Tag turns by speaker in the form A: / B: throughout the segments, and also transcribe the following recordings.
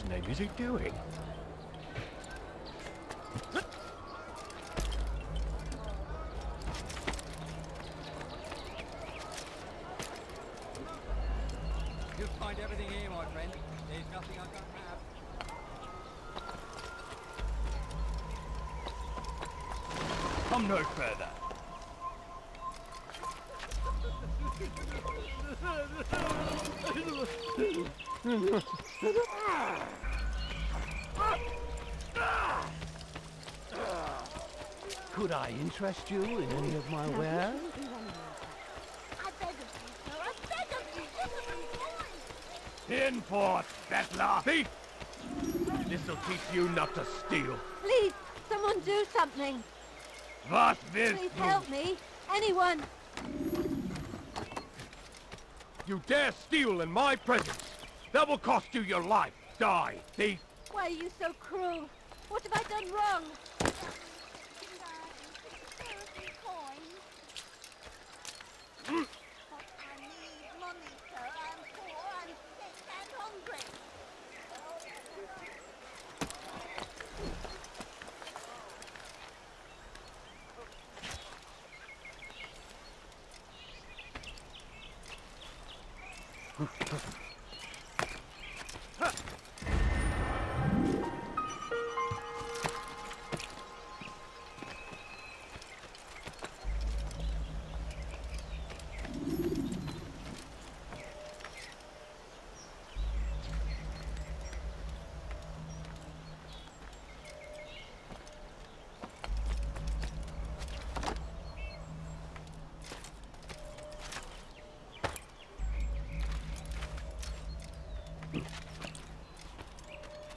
A: God's name is he doing?
B: You'll find everything here, my friend. There's nothing I don't have.
A: Come no further. Could I interest you in any of my wares?
C: I beg of you, sir. I beg of you. This is mine.
A: In port, Bettler! Thief! This'll teach you not to steal.
C: Please, someone do something.
A: Was willst
C: Please
A: du?
C: help me. Anyone.
A: You dare steal in my presence! That will cost you your life! Die, thief!
C: Why are you so cruel? What have I done wrong? I need money, sir. I'm poor, I'm sick and hungry.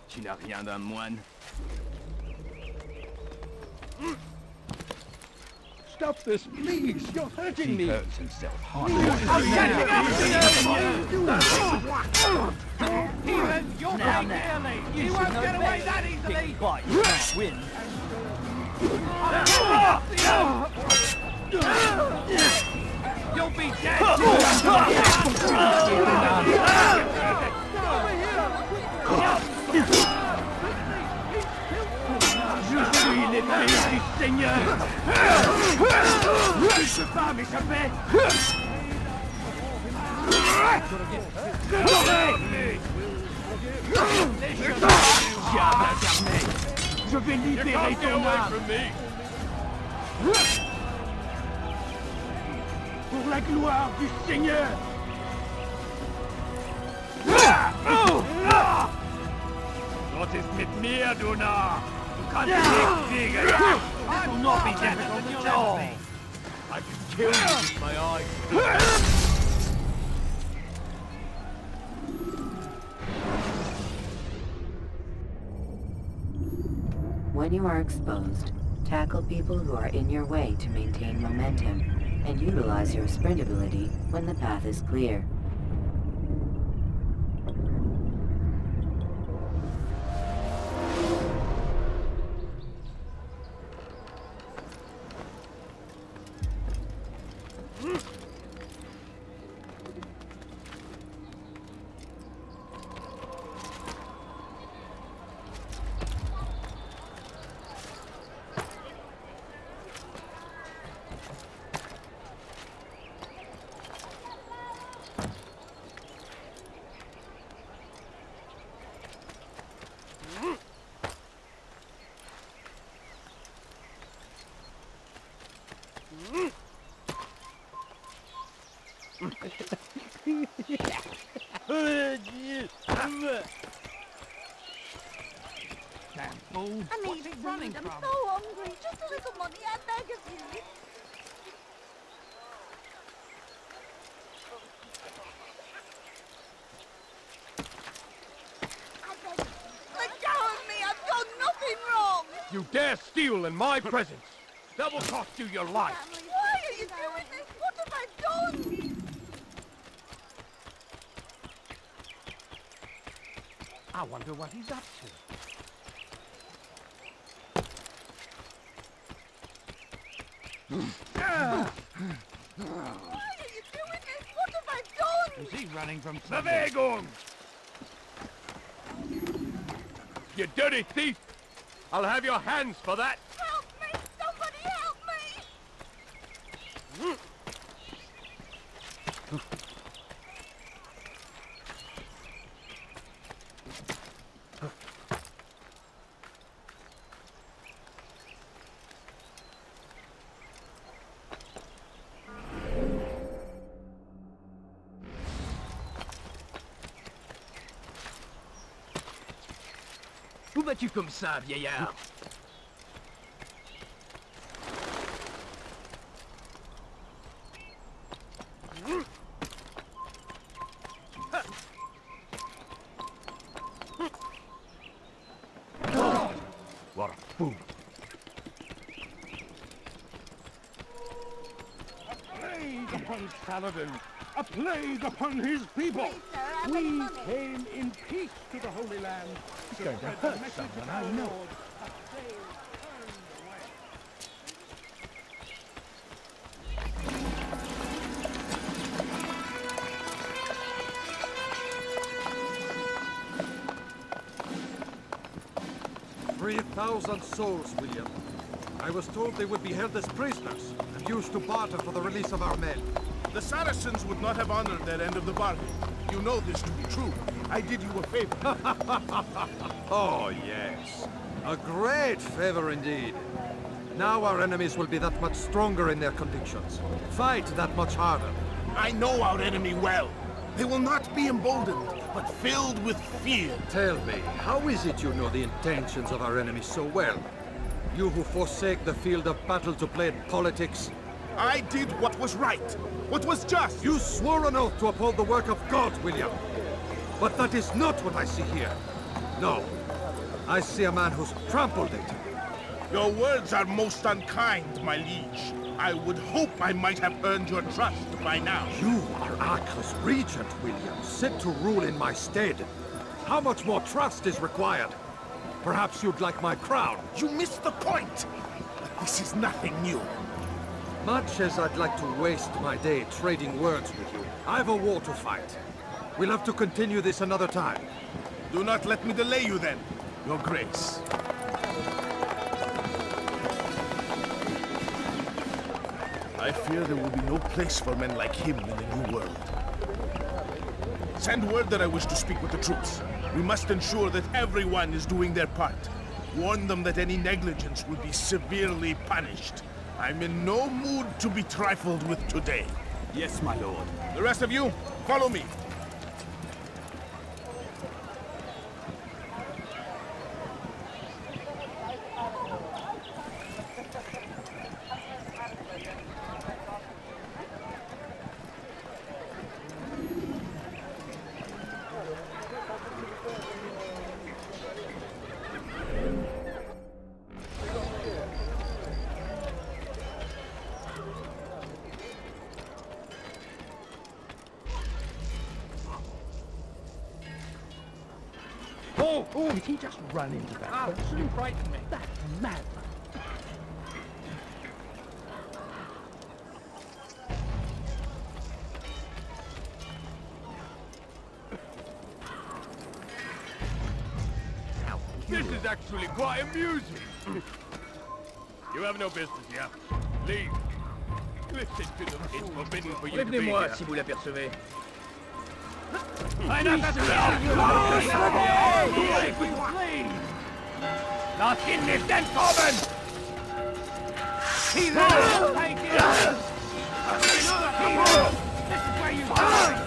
A: Tu n'as rien d'un moine. Stop this, please! You're hurting me! He hurts himself hard.
B: You're playing dearly. You won't get away that easily.
D: But you can't win.
B: You'll be dead.
A: Je suis l'épée du Seigneur! Je ne peux pas m'échapper! Diable incarné! Je vais libérer ton âme! Pour la gloire du Seigneur! Was ist mit mir, du Narr? Du kannst nicht siegen! I will not be difficult at all! I can kill you with my eyes!
E: When you are exposed, tackle people who are in your way to maintain momentum, and utilize your sprint ability when the path is clear.
B: Damn fool.
C: I
B: What's
C: need
B: he running
C: food. I'm
B: from?
C: so hungry. Just a little money. I beg of you. Let go of me. I've done nothing wrong.
A: You dare steal in my presence! That will cost you your life!
C: Why are you doing this? What have I done?
B: I wonder what he's up to.
C: Why are you doing this? What have I done?
B: Is he running from something?
A: Bewegung! You dirty thief! I'll have your hands for that!
C: Help me! Somebody help me!
B: Où vas-tu comme ça, vieillard?
A: What a fool!
D: A plague upon Saladin! A plague upon his people!
C: Please, sir, have any
D: We
C: money?
D: came in peace to the Holy Land. It's going to hurt someone, I know.
F: "3,000 souls, William. I was told they would be held as prisoners and used to barter for the release of our men.
G: The Saracens would not have honored their end of the bargain. You know this to be true. I did you a favor.
F: Oh, yes. A great favor indeed. Now our enemies will be that much stronger in their convictions. Fight that much harder.
G: I know our enemy well. They will not be emboldened, but filled with fear.
F: Tell me, how is it you know the intentions of our enemies so well? You who forsake the field of battle to play at politics?
G: I did what was right, what was just.
F: You swore an oath to uphold the work of God, William. But that is not what I see here. No. I see a man who's trampled it.
G: Your words are most unkind, my liege. I would hope I might have earned your trust by now.
F: You are Acre's regent, William, set to rule in my stead. How much more trust is required? Perhaps you'd like my crown.
G: You missed the point. This is nothing new.
F: Much as I'd like to waste my day trading words with you, I've a war to fight. We'll have to continue this another time.
G: Do not let me delay you then, Your Grace. I fear there will be no place for men like him in the New World. Send word that I wish to speak with the troops. We must ensure that everyone is doing their part. Warn them that any negligence will be severely punished. I'm in no mood to be trifled with today.
B: Yes, my lord.
G: The rest of you, follow me.
D: Oh, did he just run into that
B: Ah,
D: person?
B: you frightened me.
D: That's mad.
A: This is actually quite amusing. You have no business here. Leave. Listen to them. It's forbidden for you to be
B: Prévenez-moi
A: here.
B: si vous l'apercevez.
A: Lass ihn nicht entkommen! This is where you die!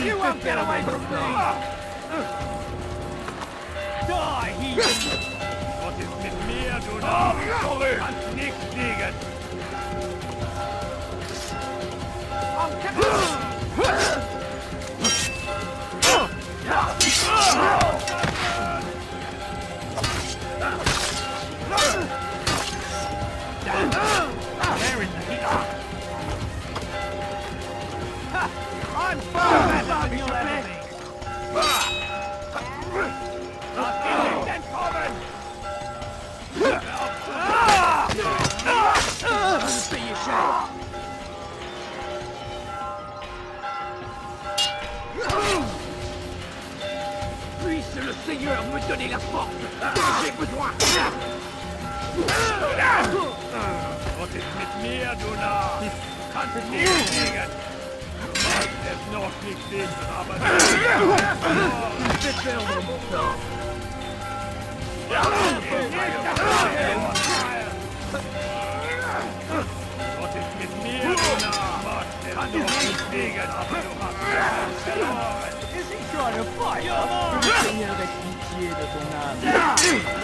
A: You won't get away from me! Die, heathen! Was ist mit mir, du Narr? Kannst nichts liegen! Where is the heat? I'm firm as on your enemy! Lass ihn nicht entkommen!
B: Be ashamed.
A: Puisse le Seigneur me donner la force j'ai besoin. Was ist mit mir, du Narr? Du kannst nicht fliegen. Du magst es noch nicht wissen, aber du bist verloren, mon sang. Was ist mit mir, du Narr? Du kannst noch nicht fliegen, aber du hast verloren.
B: Is he trying to fight? Le Seigneur ait pitié de ton âme.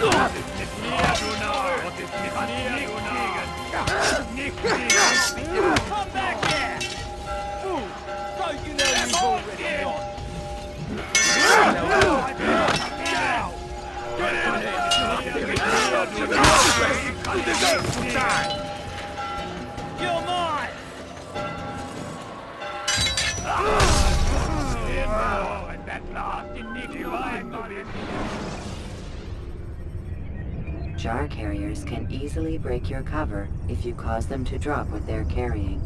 A: Was ist mit mir, du Narr? Was ist mit mir, du Narr? Nicht fliegen.
B: Come back here! Fool! So you know you've already lost.
A: You deserve to die!
B: You're mine!
A: And that last in
E: Jar carriers can easily break your cover if you cause them to drop what they're carrying.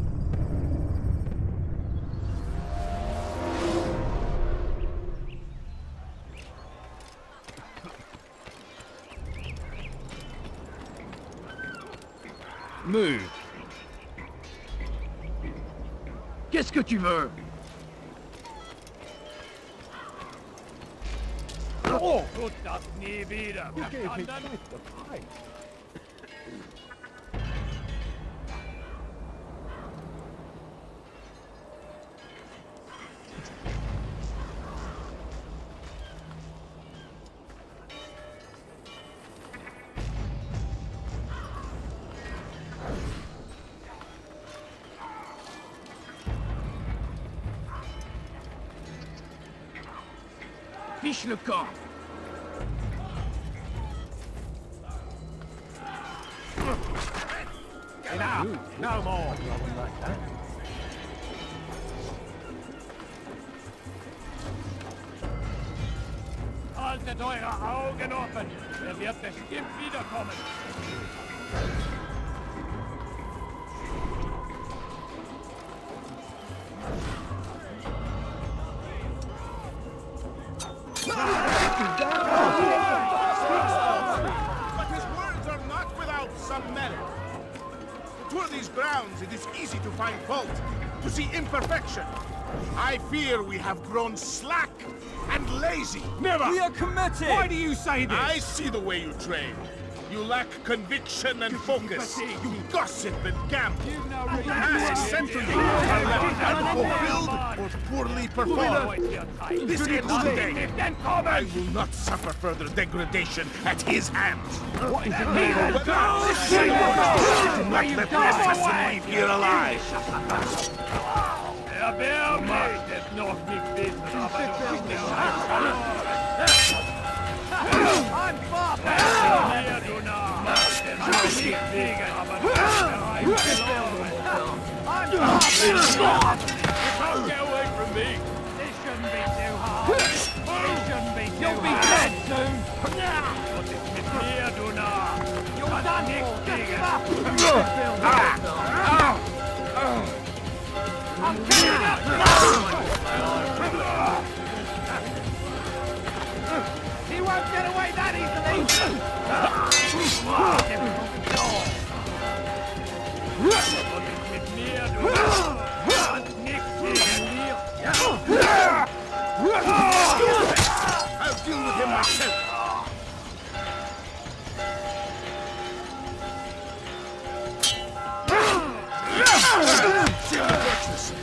A: Move. Qu'est-ce que tu veux? Oh! Tut das nie wieder. Verstanden? Fiche le camp. Enough! No more! Haltet eure Augen offen! Er wird bestimmt wiederkommen!
G: But his words are not without some merit. To these grounds, it is easy to find fault, to see imperfection. I fear we have grown slack and lazy. Never!
B: We are committed!
G: Why do you say this? I see the way you train. You lack conviction and focus. You gossip and gamble. Ask centuries are left unfulfilled or poorly performed. This ends today. I will not suffer further degradation at his hands. What is it mean? Do not let the assassin leave here alive.
A: Wer macht es noch nicht wissen, aber du hast nicht I'm Bob! Hier, du Narr! Machst es noch nicht fliegen, aber du hast verloren! I'm Bob! You can't get away from me! This shouldn't be too hard! This shouldn't be too hard! You'll be dead soon! Was ist mit mir, du Narr? You're done for! I'm coming up! He won't get away that easily! Mit mir, du kannst nichts gegen mir!
G: I'll deal with him myself.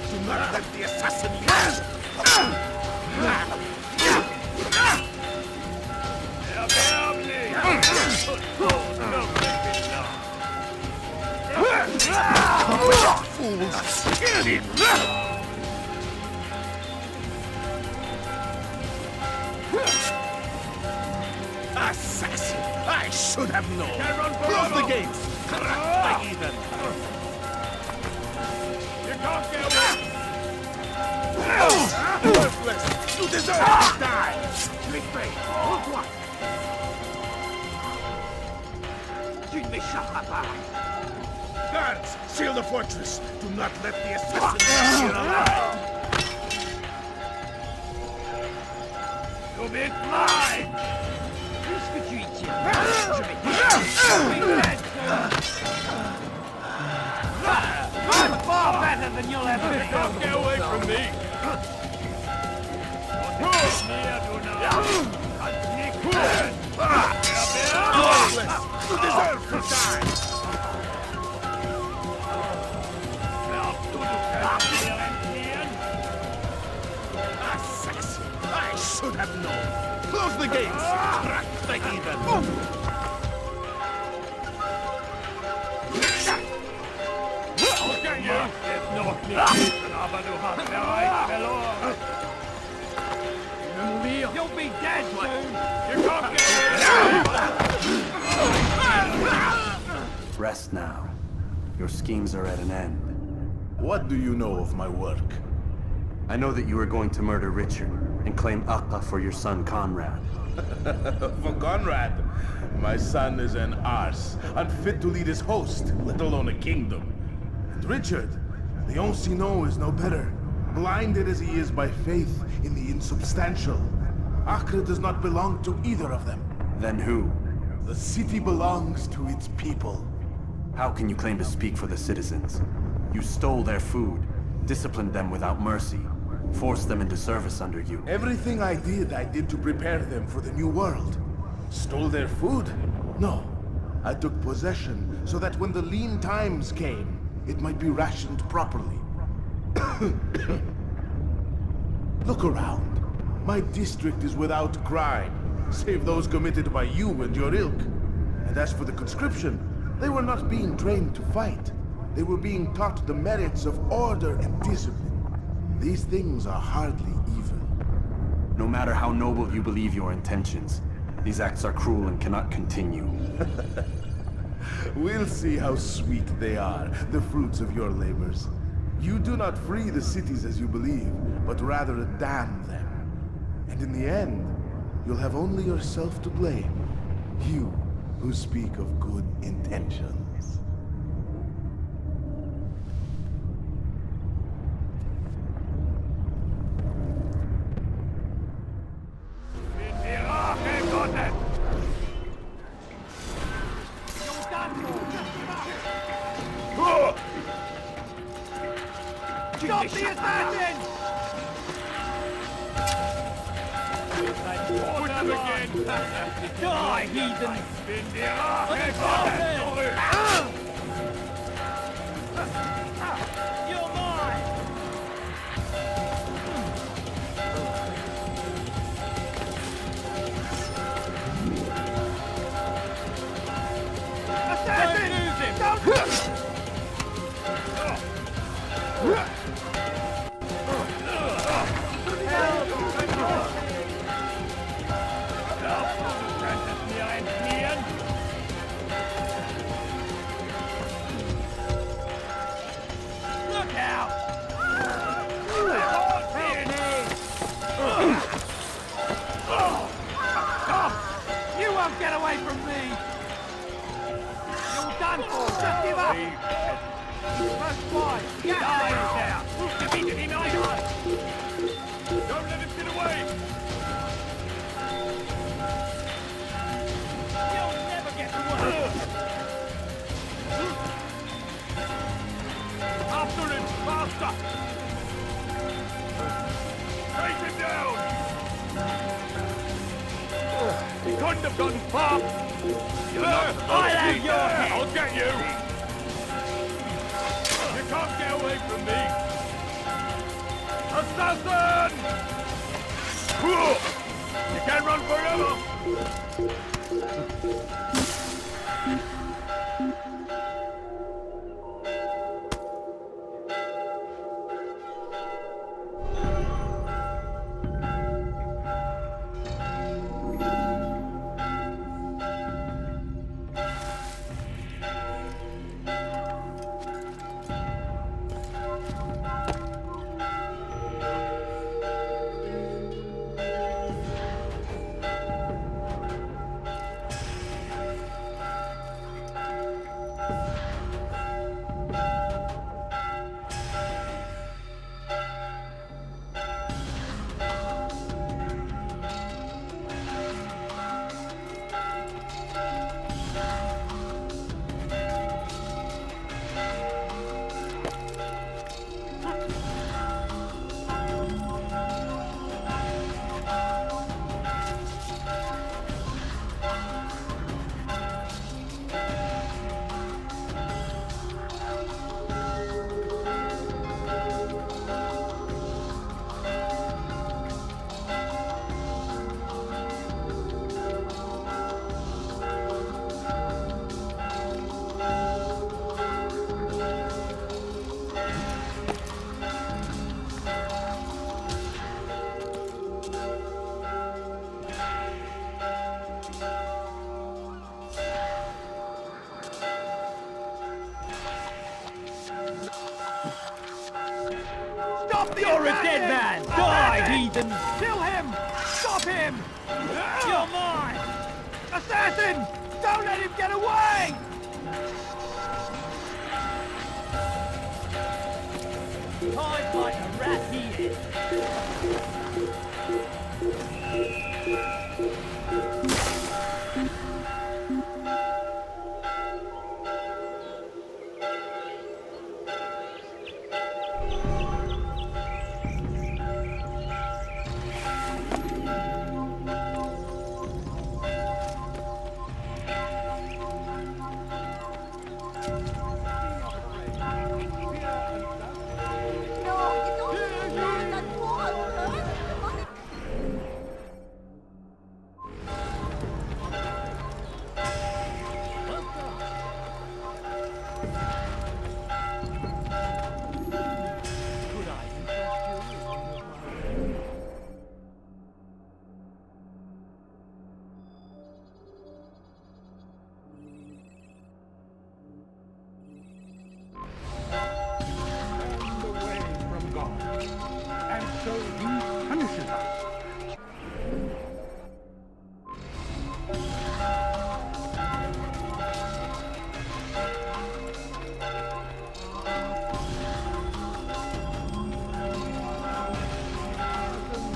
G: Do not let the assassin leave. Fools! Get him! Assassin! I should have known! Close the gates! Crack the heathen!
A: You can't get away!
G: Worthless! You deserve to die! Click me! What?
A: Tu ne m'échapperas pas!
G: Guards, seal the fortress! Do not let the assassin leave here alive!
A: Du will be fly!
B: Puisque tu y tiens, je vais te I'm far better than you'll ever be.
A: Don't get away from me!
G: You deserve to die! Assassin! I should have known! Close the gates! Crack the heathen!
A: I'll get you! If not me, aber du hast bereits verloren!
B: You'll be dead soon.
A: You can't get away!
H: Rest now. Your schemes are at an end.
G: What do you know of my work?
H: I know that you are going to murder Richard and claim Akka for your son Conrad.
G: For Conrad, my son is an arse, unfit to lead his host, let alone a kingdom. And Richard, the Ancien is no better, blinded as he is by faith in the insubstantial. Acre does not belong to either of them.
H: Then who?
G: The city belongs to its people.
H: How can you claim to speak for the citizens? You stole their food, disciplined them without mercy, forced them into service under you.
G: Everything I did to prepare them for the new world. Stole their food? No. I took possession so that when the lean times came, it might be rationed properly. Look around. My district is without crime, save those committed by you and your ilk. And as for the conscription, they were not being trained to fight. They were being taught the merits of order and discipline. These things are hardly evil.
H: No matter how noble you believe your intentions, these acts are cruel and cannot continue.
G: We'll see how sweet they are, the fruits of your labors. You do not free the cities as you believe, but rather damn them. And in the end, you'll have only yourself to blame. You who speak of good intentions.
B: Stop the assassin!
A: Put them again!
B: Die, heathen! You're mine! Assassin! Don't lose him! Look out! You won't get away from me! You're done for! Just give up! First fight! Die now!
A: Don't let him get away!
B: You'll never get away!
A: After him! Faster! Take him down! He couldn't have gone far!
B: I'll have your head!
A: I'll get you! You can't get away from me! Assassin! You can't run forever!
B: You're a dead man! Die, heathen!
A: Kill him! Stop him!
B: You're mine!
A: Assassin! Don't let him get away!
B: Tied like a rat he is!
D: Away from God. And so he punishes us.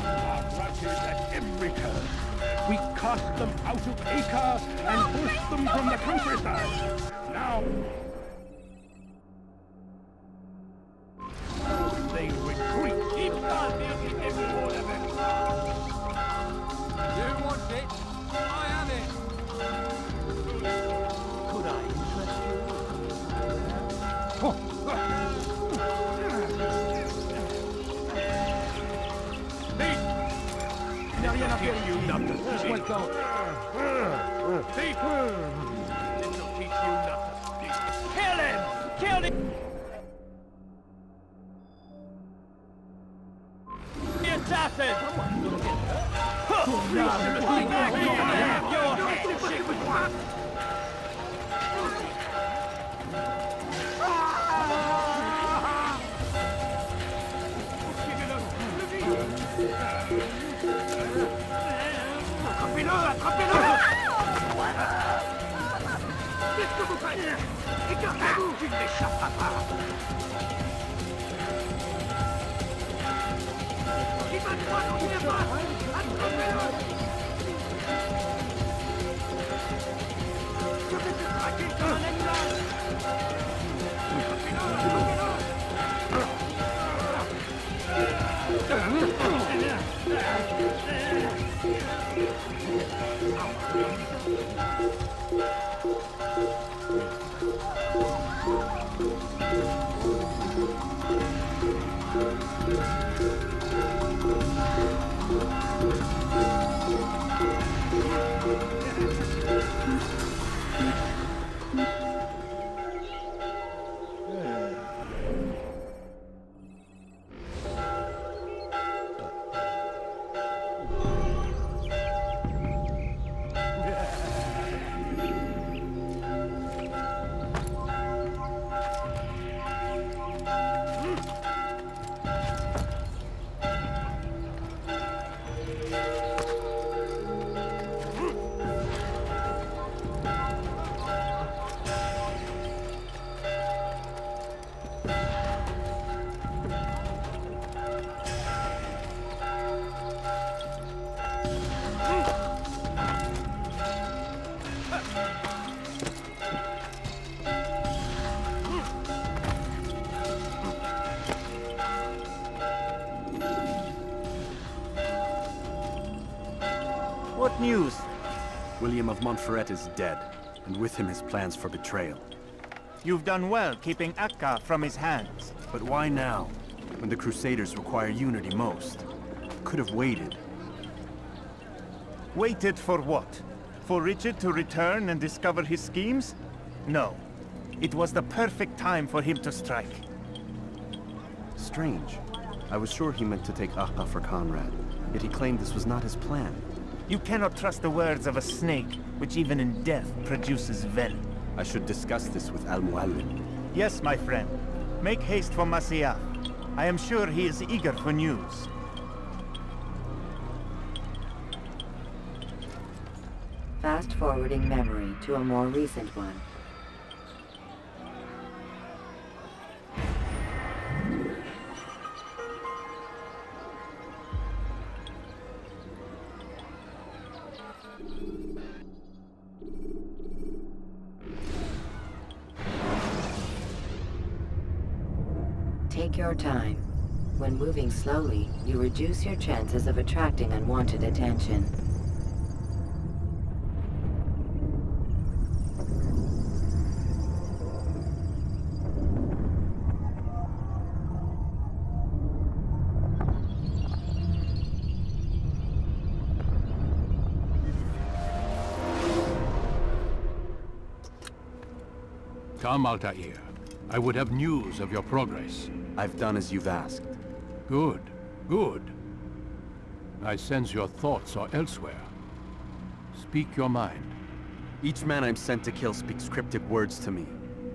D: Are routed at every turn. We cast them out of Acre and pushed them from the countryside. Now they retreat.
A: Keep on making every one of them.
F: You want it? I have it!
B: Could I interest
A: Now you're not getting you nothing.
B: What's going?
A: Thief! This'll teach you nothing.
B: Kill him! Kill him! The assassin! Someone's gonna get hurt. Your head!
A: Attrapez-le! Attrapez-le! Qu'est-ce que vous faites? Écartez-vous! Tu ne m'échapperas pas! Il va droit dans les bras! Attrapez-le! Je vais te traquer comme un animal! Attrapez-le! Attrapez-le!
B: What news?
H: William of Montferrat is dead, and with him his plans for betrayal.
B: You've done well keeping Akka from his hands.
H: But why now, when the Crusaders require unity most? Could have waited.
B: Waited for what? For Richard to return and discover his schemes? No. It was the perfect time for him to strike.
H: Strange. I was sure he meant to take Akka for Conrad, yet he claimed this was not his plan.
B: You cannot trust the words of a snake, which even in death produces venom.
H: I should discuss this with Al-Mualim.
B: Yes, my friend. Make haste for Masyaf. I am sure he is eager for news.
E: Fast-forwarding memory to a more recent one. Take your time. When moving slowly, you reduce your chances of attracting unwanted attention.
A: Come, Altair. I would have news of your progress.
H: I've done as you've asked.
A: Good, good. I sense your thoughts are elsewhere. Speak your mind.
H: Each man I'm sent to kill speaks cryptic words to me.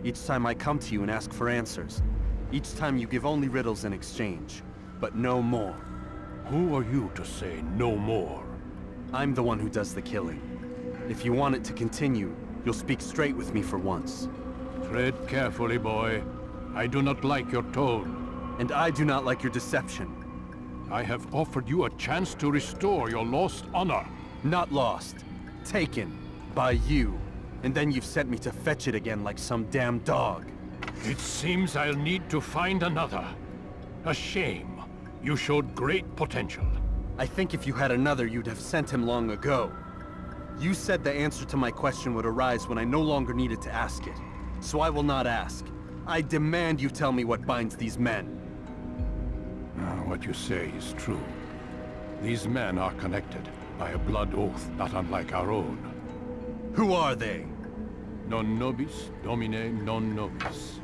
H: Each time I come to you and ask for answers. Each time you give only riddles in exchange, but no more.
A: Who are you to say no more?
H: I'm the one who does the killing. If you want it to continue, you'll speak straight with me for once.
A: Tread carefully, boy. I do not like your tone.
H: And I do not like your deception.
A: I have offered you a chance to restore your lost honor.
H: Not lost. Taken. By you. And then you've sent me to fetch it again like some damn dog.
A: It seems I'll need to find another. A shame. You showed great potential.
H: I think if you had another, you'd have sent him long ago. You said the answer to my question would arise when I no longer needed to ask it. So I will not ask. I demand you tell me what binds these men.
A: What you say is true. These men are connected by a blood oath not unlike our own.
H: Who are they?
A: Non nobis, domine non nobis.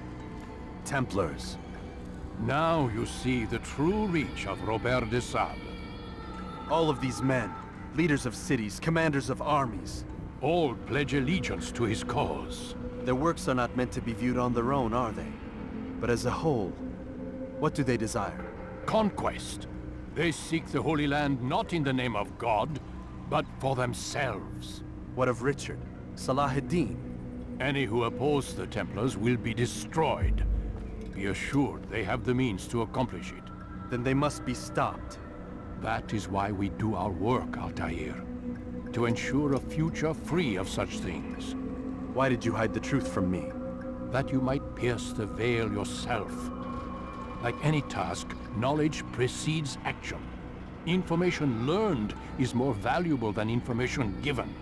H: Templars.
A: Now you see the true reach of Robert de Sable.
H: All of these men, leaders of cities, commanders of armies.
A: All pledge allegiance to his cause.
H: Their works are not meant to be viewed on their own, are they? But as a whole, what do they desire?
A: Conquest. They seek the Holy Land not in the name of God, but for themselves.
H: What of Richard? Salah-ad-Din?
A: Any who oppose the Templars will be destroyed. Be assured they have the means to accomplish it.
H: Then they must be stopped.
A: That is why we do our work, Altair. To ensure a future free of such things.
H: Why did you hide the truth from me?
A: That you might pierce the veil yourself. Like any task, knowledge precedes action. Information learned is more valuable than information given.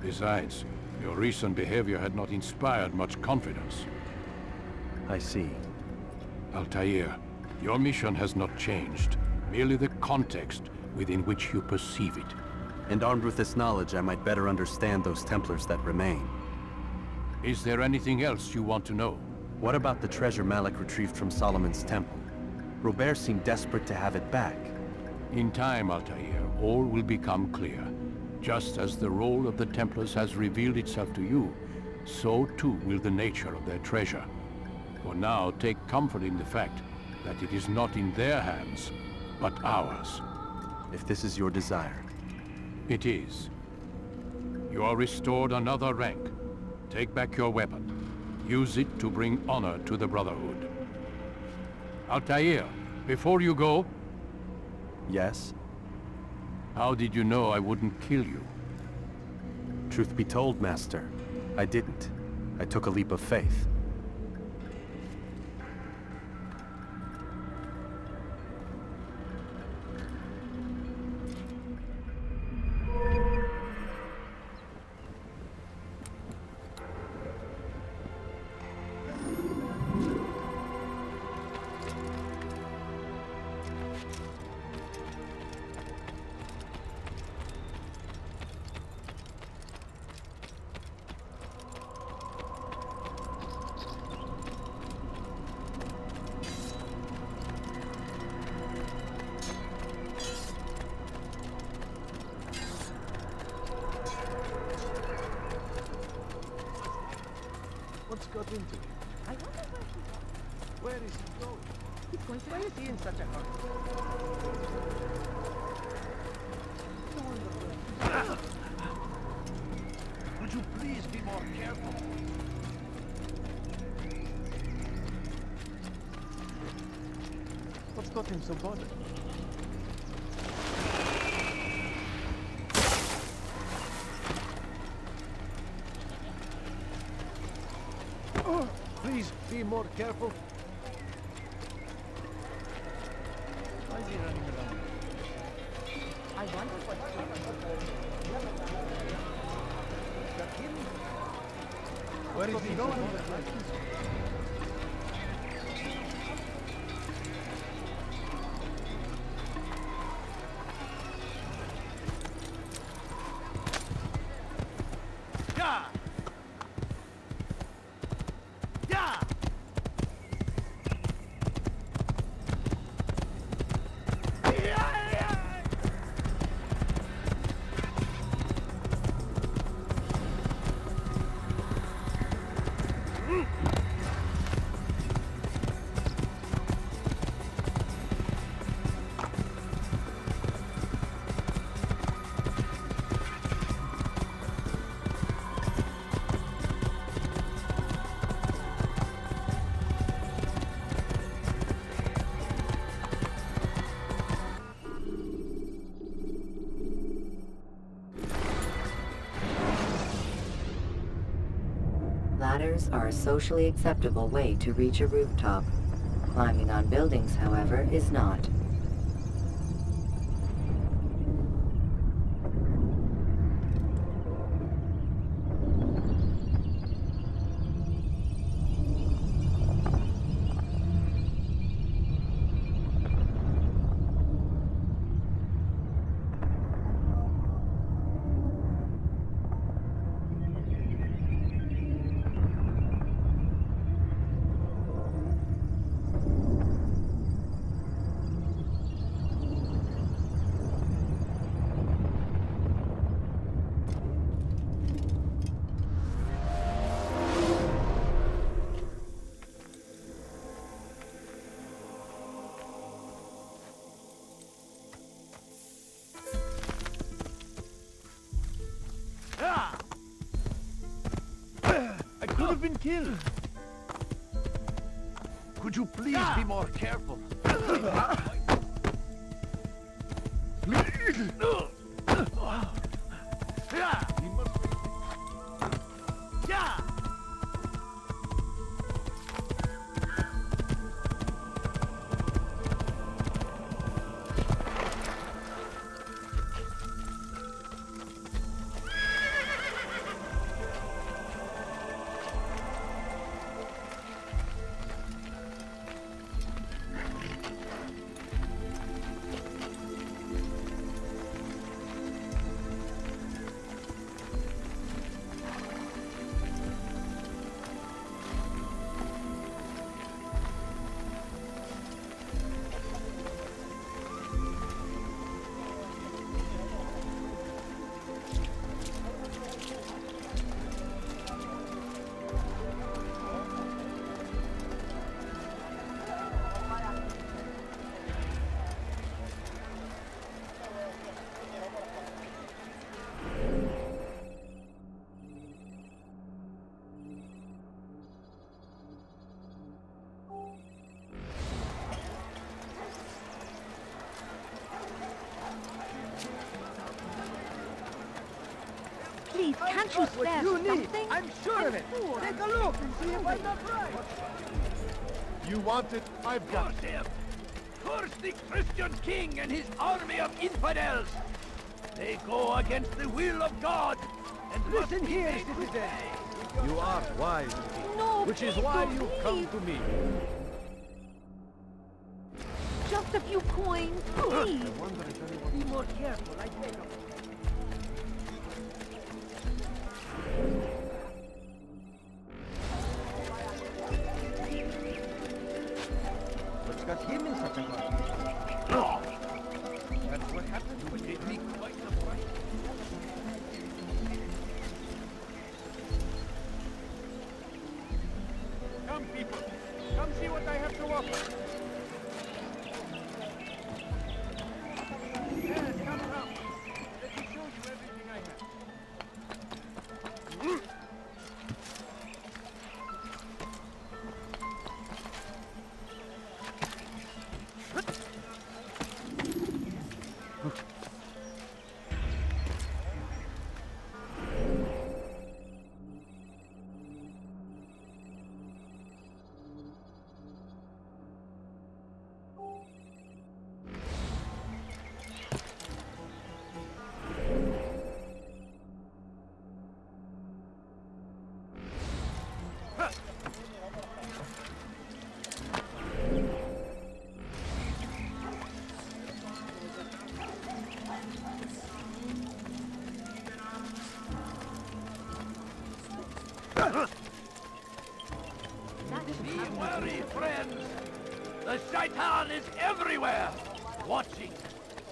A: Besides, your recent behavior had not inspired much confidence.
H: I see.
A: Altair, your mission has not changed. Merely the context within which you perceive it.
H: And armed with this knowledge, I might better understand those Templars that remain.
A: Is there anything else you want to know?
H: What about the treasure Malik retrieved from Solomon's temple? Robert seemed desperate to have it back.
A: In time, Altair, all will become clear. Just as the role of the Templars has revealed itself to you, so too will the nature of their treasure. For now, take comfort in the fact that it is not in their hands, but ours.
H: If this is your desire.
A: It is. You are restored another rank. Take back your weapon. Use it to bring honor to the Brotherhood. Altair, before you go...
H: Yes?
A: How did you know I wouldn't kill you?
H: Truth be told, Master, I didn't. I took a leap of faith.
G: What's got into him?
C: I wonder where he went.
G: Where is he going?
D: Why is he in such a hurry?
A: Would you please be more careful?
G: What's got him so bothered?
A: Please be more careful.
G: Why is he running around?
D: I wonder what...
G: Where is he going?
A: Yeah! Yeah!
E: Ladders are a socially acceptable way to reach a rooftop. Climbing on buildings, however, is not.
G: I could have been killed.
A: Could you please be more careful? Yeah!
C: Please, can't you spare something?
A: I'm sure of it. Take a look and see if I'm not right.
G: You want it? I've got
A: Curse him! Curse the Christian king and his army of infidels! They go against the will of God and listen here, citizen. You are wise,
C: No,
A: which is
C: please
A: why
C: don't
A: you
C: leave.
A: come to me.
C: Just a few coins, please.
A: Be more careful, I beg of you.
G: What's got him in such a hurry?
A: That's what happened when they make quite the price.
D: Come, people. Come see what I have to offer.
A: Be wary, friends! The Shaitan is everywhere! Watching,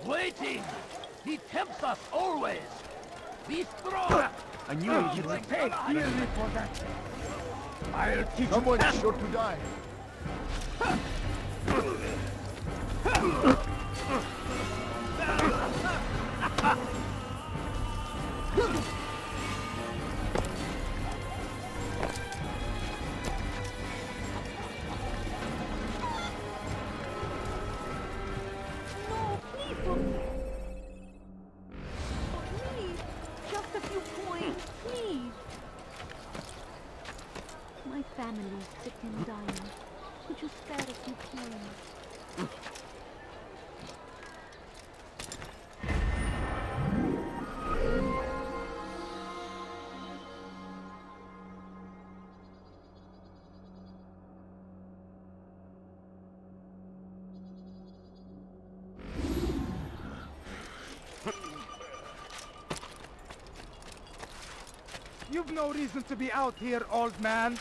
A: waiting! He tempts us always! Be strong!
B: I knew it would
A: Pay dearly for that! I'll teach
G: Someone's sure to die.
C: No, please don't. Please, just a few coins, please. My family's sick and dying. Could you spare a few coins?
I: You've no reason to be out here, old man.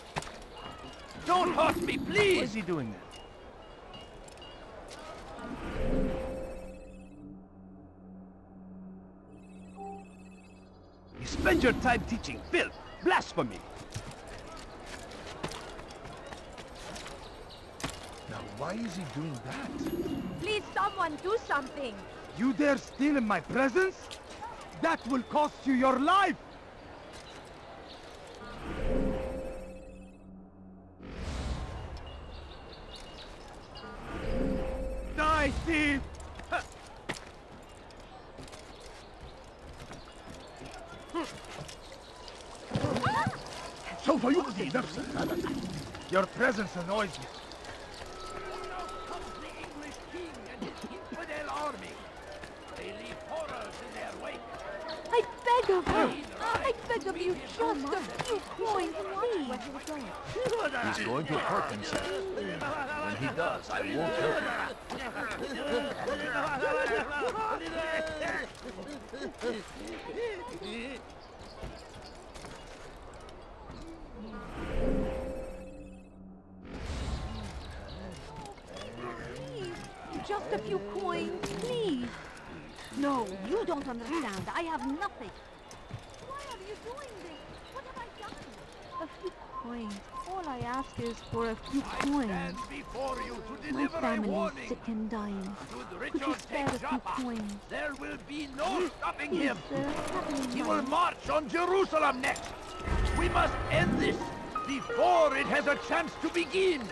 A: Don't hurt me,
B: Why
A: please!
B: is he doing that?
D: You spend your time teaching filth, blasphemy.
G: Now, why is he doing that?
C: Please, someone do something.
I: You dare steal in my presence? That will cost you your life! Die, thief!
G: سوف يؤذي نفسه.
I: Your presence annoys me.
A: Now comes the English king and his infidel army. They leave horrors in their wake.
C: I beg of you. I beg of you, just a few coins, please.
A: He's going to hurt himself. When he does, I won't help him.
C: Please, just a few coins, please. No, you don't understand. I have nothing. Why are you doing this? What have I done? A few coins. All I ask is for a few coins.
A: Stand before you to
C: My
A: deliver a
C: family is
A: warning.
C: sick and dying.
A: Should
C: Could you
A: Richard
C: spare
A: take
C: a few
A: Joppa,
C: coins?
A: there will be no stopping
C: Please,
A: him.
C: sir, have any
A: He will
C: money.
A: march on Jerusalem next. We must end this before it has a chance to begin.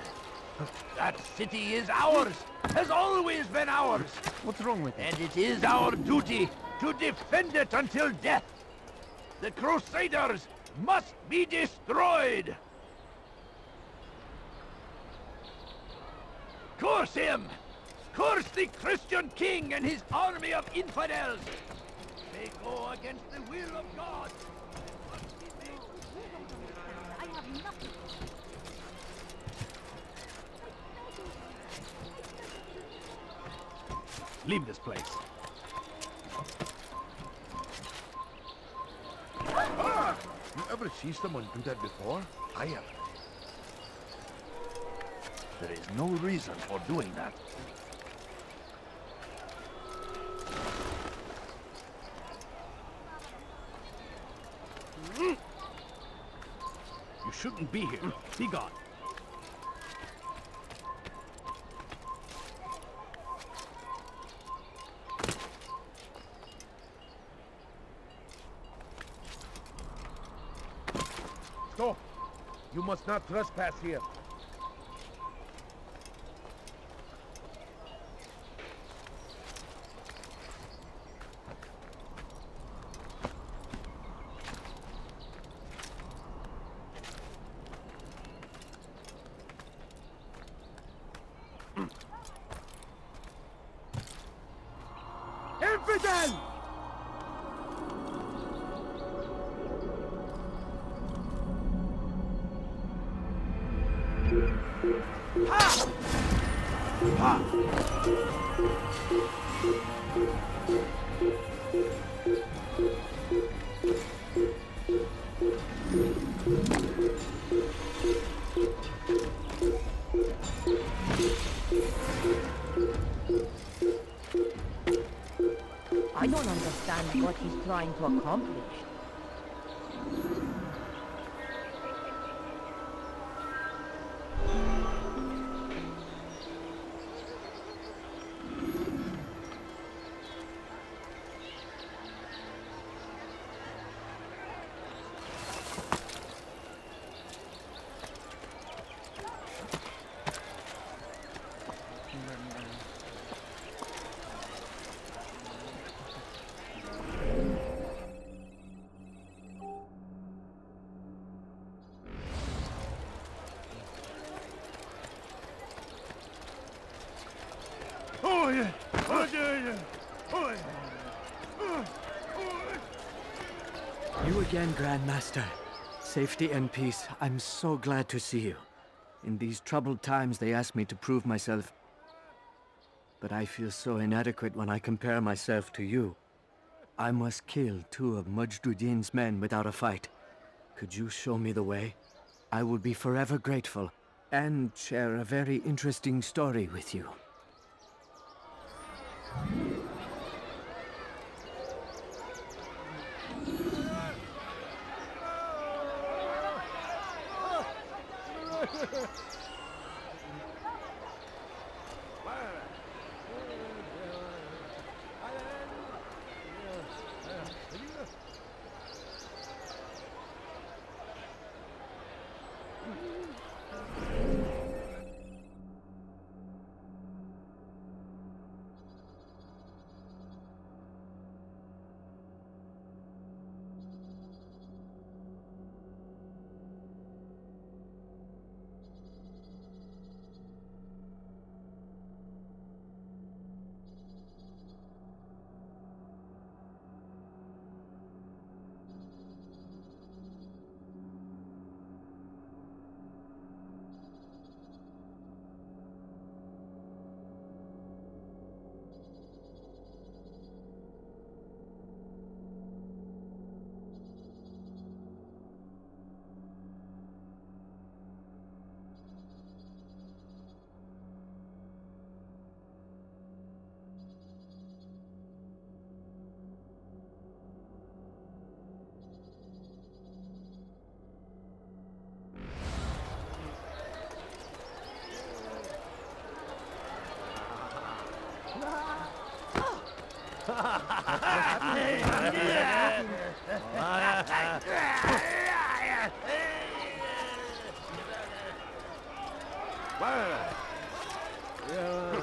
A: That city is ours, has always been ours.
B: What's wrong with it?
A: And it is our duty to defend it until death. The Crusaders must be destroyed. Curse him! Curse the Christian king and his army of infidels! They go against the will of God.
C: I have nothing.
D: Leave this place.
G: You ever see someone do that before? I have.
A: There is no reason for doing that.
D: You shouldn't be here. Be gone.
G: Stop! You must not trespass here.
I: Infidel!
J: understand what he's trying to accomplish.
K: You again, Grandmaster. Safety and peace. I'm so glad to see you. In these troubled times, they ask me to prove myself. But I feel so inadequate when I compare myself to you. I must kill 2 of Mujduddin's men without a fight. Could you show me the way? I will be forever grateful, and share a very interesting story with you.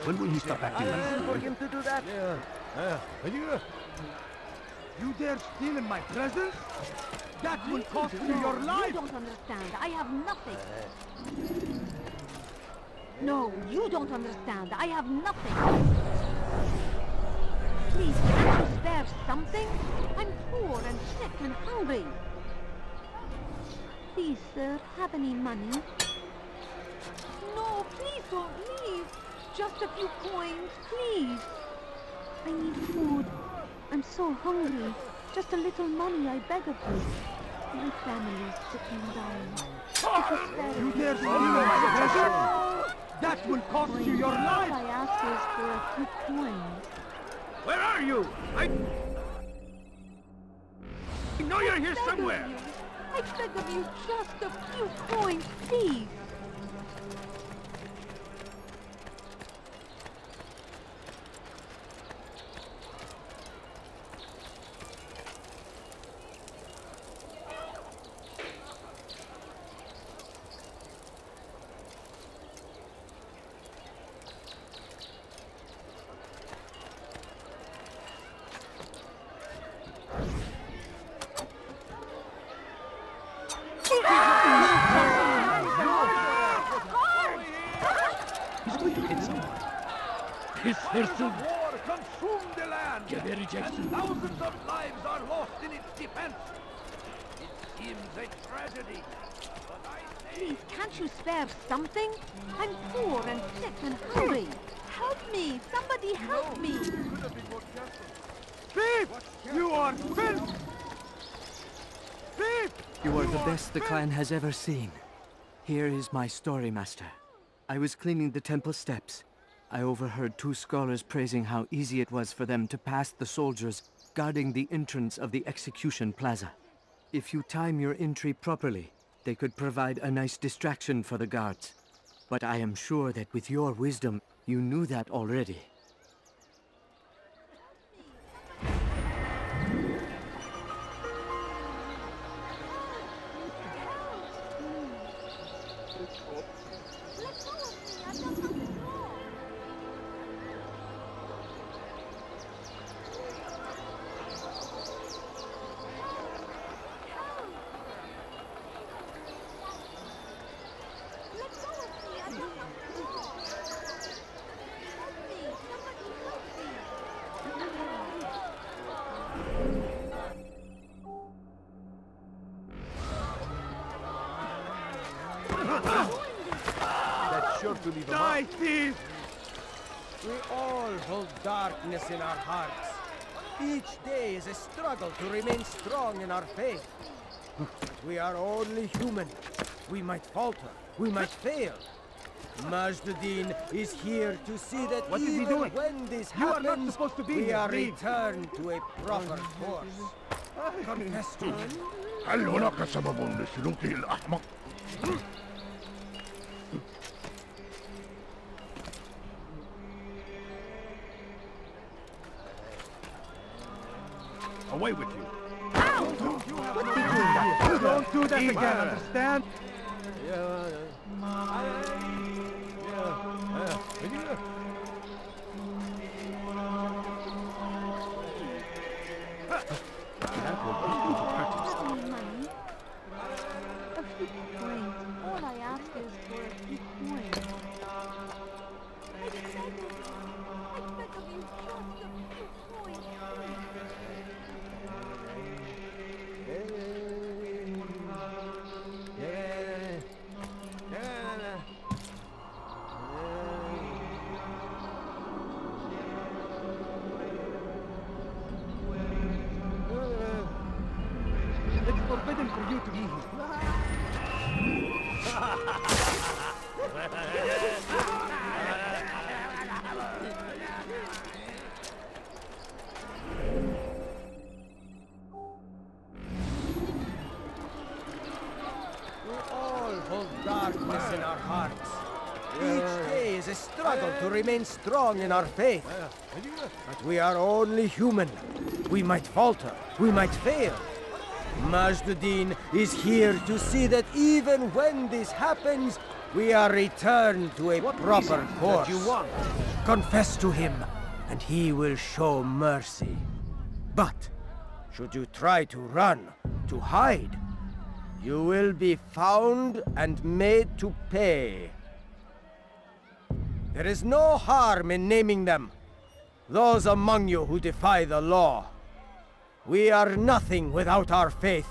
I: When will he stop acting like this?
A: For him to do that?
I: You dare steal in my presence? That will cost you your
C: You
I: life!
C: don't understand. I have nothing. No, you don't understand. I have nothing. Please, can't you spare something? I'm poor and sick and hungry. Please, sir, have any money? No, please don't leave. Just a few coins, please. I need food. I'm so hungry. Just a little money, I beg of you. My family's sick and dying.
I: You dare steal in my presence? That will cost you your
C: All
I: life!
C: I ask is for a few coins.
A: Where are you? I know you're here
C: Beg of
A: somewhere.
C: you. I beg of you, just a few coins, please.
A: His person. War consumed the land. And thousands of lives are lost in its defense. It seems a tragedy. But I say...
C: Please, can't you spare something? I'm poor and sick and hungry. Help me! Somebody help me!
I: Thief! You are filth! Thief!
K: You are the best the clan has ever seen. Here is my story, Master. I was cleaning the temple steps. I overheard 2 scholars praising how easy it was for them to pass the soldiers guarding the entrance of the execution plaza. If you time your entry properly, they could provide a nice distraction for the guards. But I am sure that with your wisdom, you knew that already.
G: That's sure to leave a
I: Die,
G: mark.
I: thief!
L: We all hold darkness in our hearts. Each day is a struggle to remain strong in our faith. We are only human. We might falter. We might fail. Majduddin is here to see that
I: What is he
L: even
I: doing?
L: when this
I: You are
L: happens,
I: not supposed to be
L: we
I: here.
L: are
I: Leave.
L: returned to a proper course. Confess to him.
G: هل هناك سبب لسلوكه الأحمق؟
D: Away with you.
I: Don't do that again, understand?
C: Money. A few coins. All I ask is for a few coins. I beg of you just a few coins.
I: It's forbidden for you to be here.
L: We all hold darkness in our hearts. Each day is a struggle to remain strong in our faith. But we are only human. We might falter. We might fail. Majduddin is here to see that even when this happens, we are returned to a proper course. Confess to him, and he will show mercy. But should you try to run, to hide, you will be found and made to pay. There is no harm in naming them. Those among you who defy the law. We are nothing without our faith,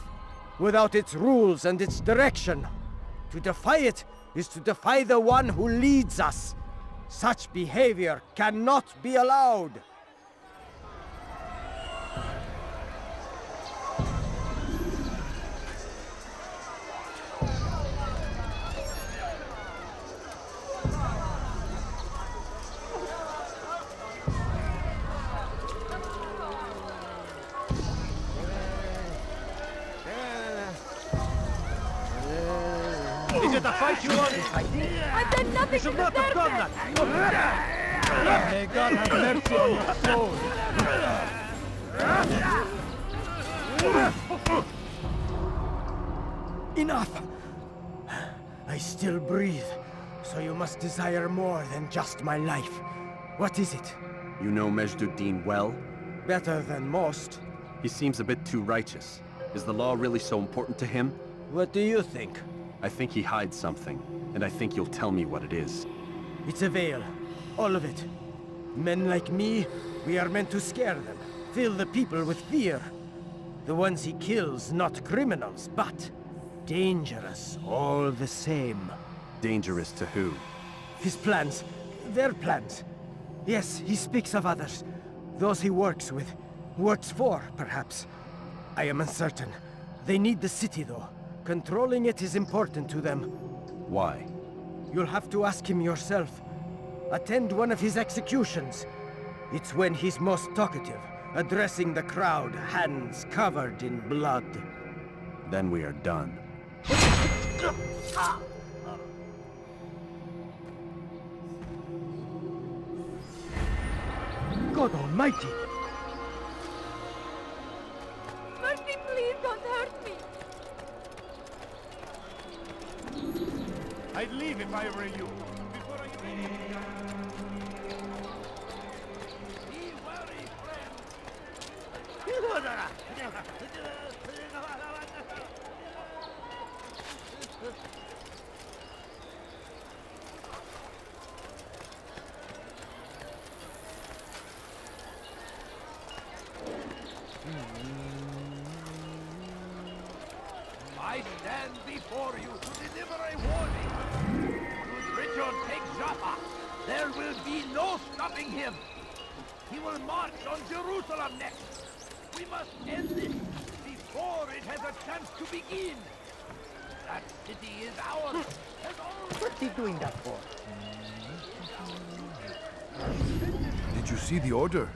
L: without its rules and its direction. To defy it is to defy the one who leads us. Such behavior cannot be allowed.
A: Is it the fight you want?
C: I've done nothing to deserve it!
I: May God have mercy on your soul.
L: Enough! I still breathe, so you must desire more than just my life. What is it?
H: You know Majduddin well?
L: Better than most.
H: He seems a bit too righteous. Is the law really so important to him?
L: What do you think?
H: I think he hides something, and I think you'll tell me what it is.
L: It's a veil. All of it. Men like me, we are meant to scare them, fill the people with fear. The ones he kills, not criminals, but dangerous all the same.
H: Dangerous to who?
L: His plans, their plans. Yes, he speaks of others. Those he works with, works for, perhaps. I am uncertain. They need the city, though. Controlling it is important to them.
H: Why?
L: You'll have to ask him yourself. Attend one of his executions. It's when he's most talkative, addressing the crowd, hands covered in blood.
H: Then we are done.
I: God Almighty!
C: Mercy, please don't hurt me.
B: I'd leave if I were you. Before I
A: Be wary, friend. I stand before you to deliver a warning. Should Richard take Jaffa, there will be no stopping him. He will march on Jerusalem next. We must end this before it has a chance to begin. That city is ours.
J: What's he doing that for?
G: Did you see the order?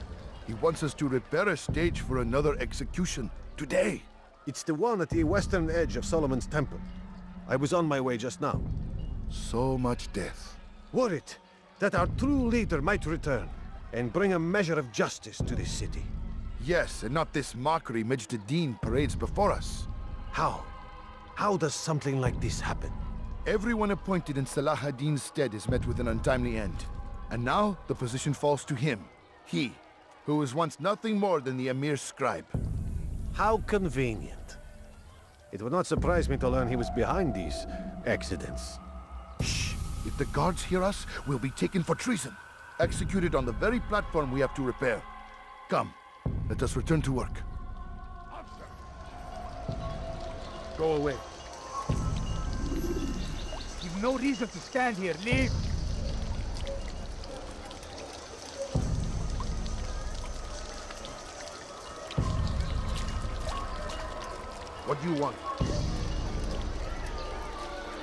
G: He wants us to repair a stage for another execution. Today!
M: It's the one at the western edge of Solomon's Temple. I was on my way just now.
G: So much death.
M: Worried that our true leader might return and bring a measure of justice to this city.
G: Yes, and not this mockery Majd ad-Din parades before us.
M: How? How does something like this happen?
G: Everyone appointed in Salah ad-Din's stead is met with an untimely end. And now the position falls to him. He, who was once nothing more than the Emir's scribe.
M: How convenient. It would not surprise me to learn he was behind these accidents.
G: Shh! If the guards hear us, we'll be taken for treason. Executed on the very platform we have to repair. Come, let us return to work.
I: Go away. You've no reason to stand here. Leave!
G: What do you want?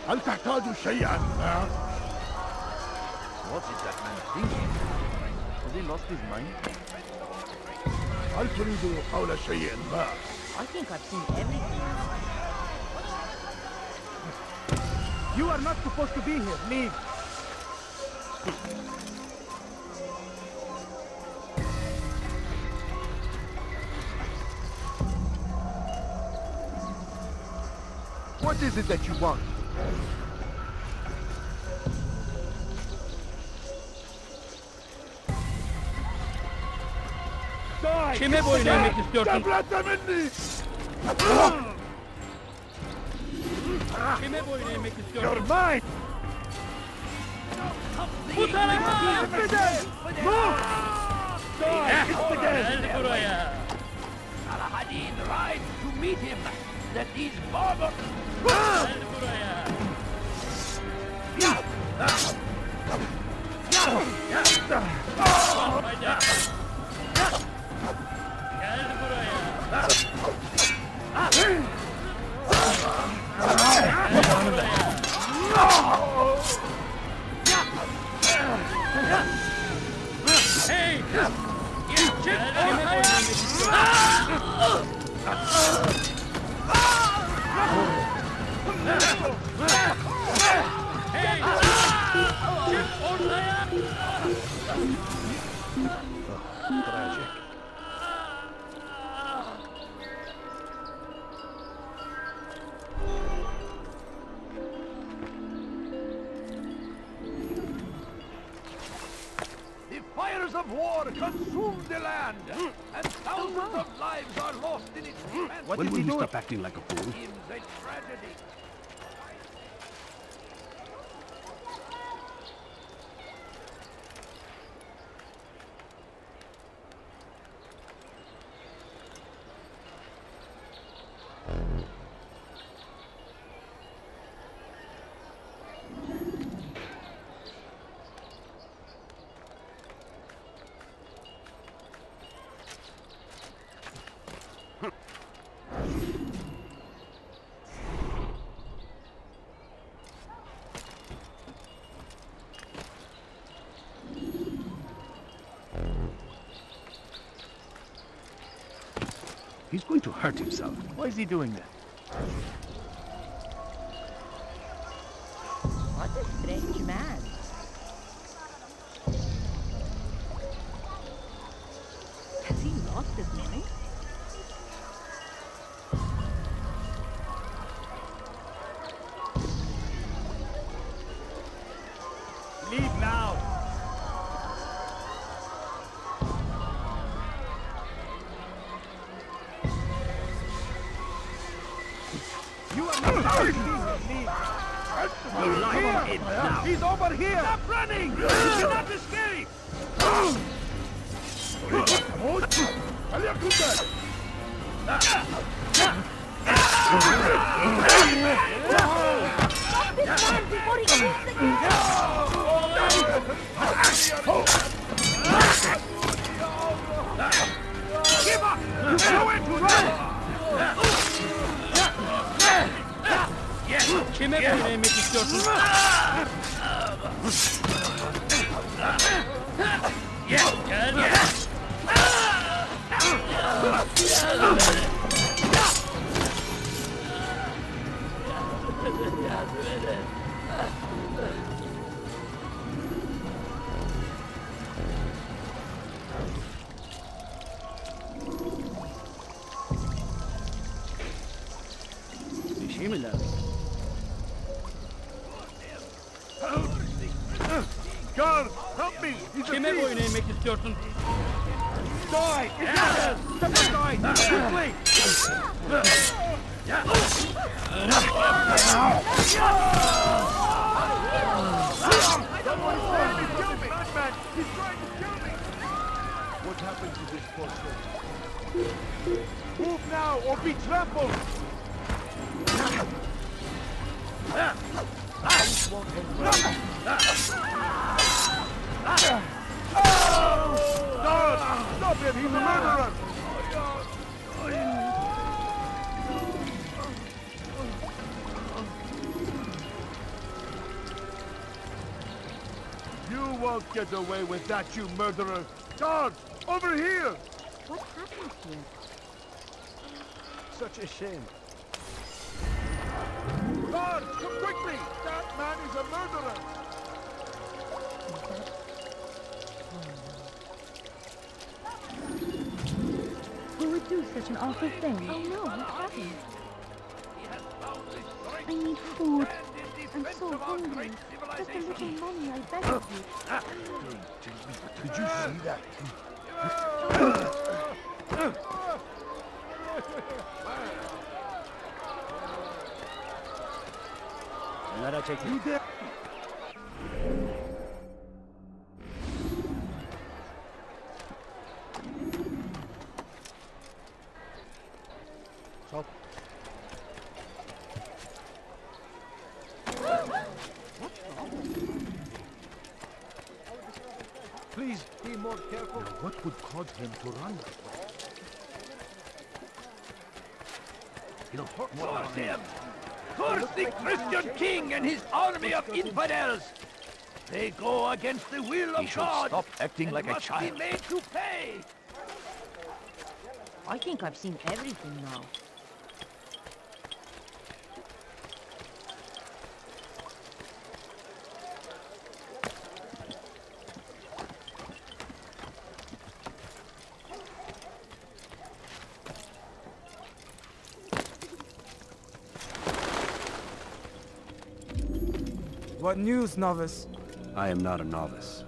A: هل تحتاج شيئا؟
B: What is that man thinking? Has he lost his mind?
A: هل تريد قول شيء ما؟
J: I think I've seen everything.
I: You are not supposed to be here. Leave!
G: What is it that you want?
A: Kime boyun eğmek istiyorsun? Kime boyun eğmek istiyorsun?
I: You're mine!
A: Bu tarafa!
I: Move!
A: Gel buraya! Salah ad-Din rides to meet him. That these barbars... Gel buraya! Gel buraya! Hey! Çık Hey! Çık ortaya!
M: Tragic.
A: The fires of war consume the land, and thousands of lives are lost in its defense.
D: When will you stop acting like a fool?
A: Seems a tragedy.
G: He's going to hurt himself.
B: Why is he doing that?
J: What a strange man.
C: Has he lost his mind?
A: Leave now.
I: You are not leave. He's over here!
A: Stop running! You cannot escape!
C: Stop this man before he kills the
A: Give up! Nowhere to run! Kim evine inmek istiyorsun? Gel.
K: Bir şey mi lazım?
G: Guard, help me! He's a
A: Kime
G: thief!
A: boyun eğmek istiyorsun?
I: Die! Step aside! Quickly!
G: Someone's trying to kill me! Madman! He's trying to kill me! What happened to this poor soul? Move now or be trampled! Stop him! He's a murderer! You won't get away with that, you murderer! Guards! Over here!
C: What happened here?
M: Such a shame.
G: Guards, come quickly! That man is a murderer!
C: Who would do such an awful thing? Oh no, what happened? I need food. I'm so hungry. Just a little money, I beg of you.
G: Did you see that?
K: Bunlara çekil.
G: You there?
M: Please be more careful.
G: What would cause him to run that way? He'll hurt
A: Curse him! Curse the Christian king and his army of infidels! They go against the will of God! Stop acting like a child! Be made to pay!
J: I think I've seen everything now.
I: What news, novice?
H: I am not a novice.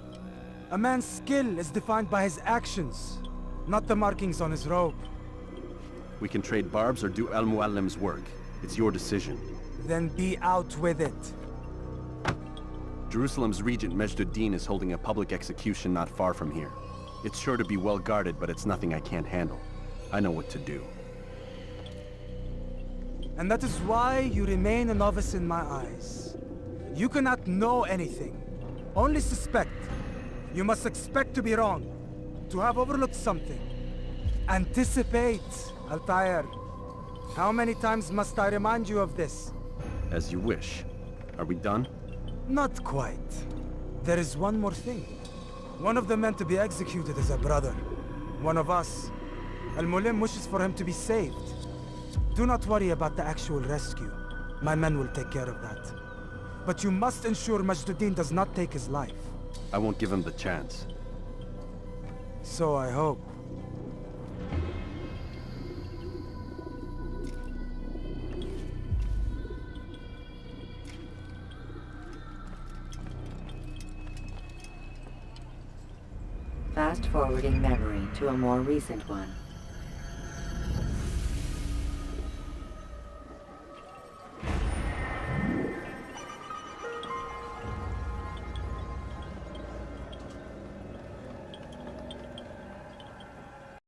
I: A man's skill is defined by his actions, not the markings on his robe.
H: We can trade barbs or do Al Muallim's work. It's your decision.
I: Then be out with it.
H: Jerusalem's regent Majd-ud-Din is holding a public execution not far from here. It's sure to be well guarded, but it's nothing I can't handle. I know what to do.
I: And that is why you remain a novice in my eyes. You cannot know anything, only suspect. You must expect to be wrong, to have overlooked something. Anticipate, Altair. How many times must I remind you of this?
H: As you wish. Are we done?
I: Not quite. There is one more thing. One of the men to be executed is a brother. One of us. Al-Mulim wishes for him to be saved. Do not worry about the actual rescue. My men will take care of that. But you must ensure Majduddin does not take his life.
H: I won't give him the chance.
I: So I hope.
E: Fast-forwarding memory to a more recent one.